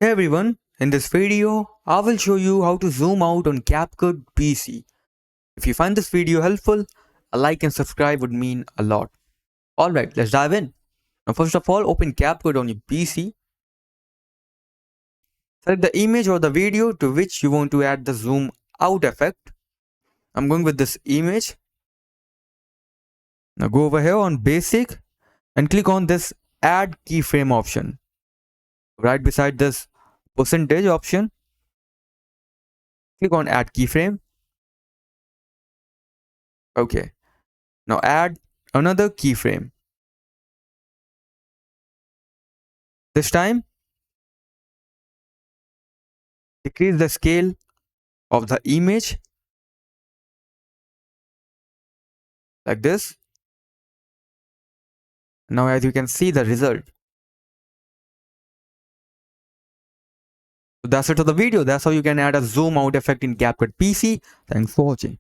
Hey everyone, in this video, I will show you how to zoom out on CapCut PC. If you find this video helpful, a like and subscribe would mean a lot. Alright, let's dive in. Now first of all, open CapCut on your PC. Select the image or the video to which you want to add the zoom out effect. I'm going with this image. Now go over here on basic and click on this add keyframe option. Right beside this percentage option, click on add keyframe. Okay. Now add another keyframe. This time, decrease the scale of the image like this. Now as you can see the result. So that's it for the video. That's how you can add a zoom out effect in CapCut PC. Thanks for watching.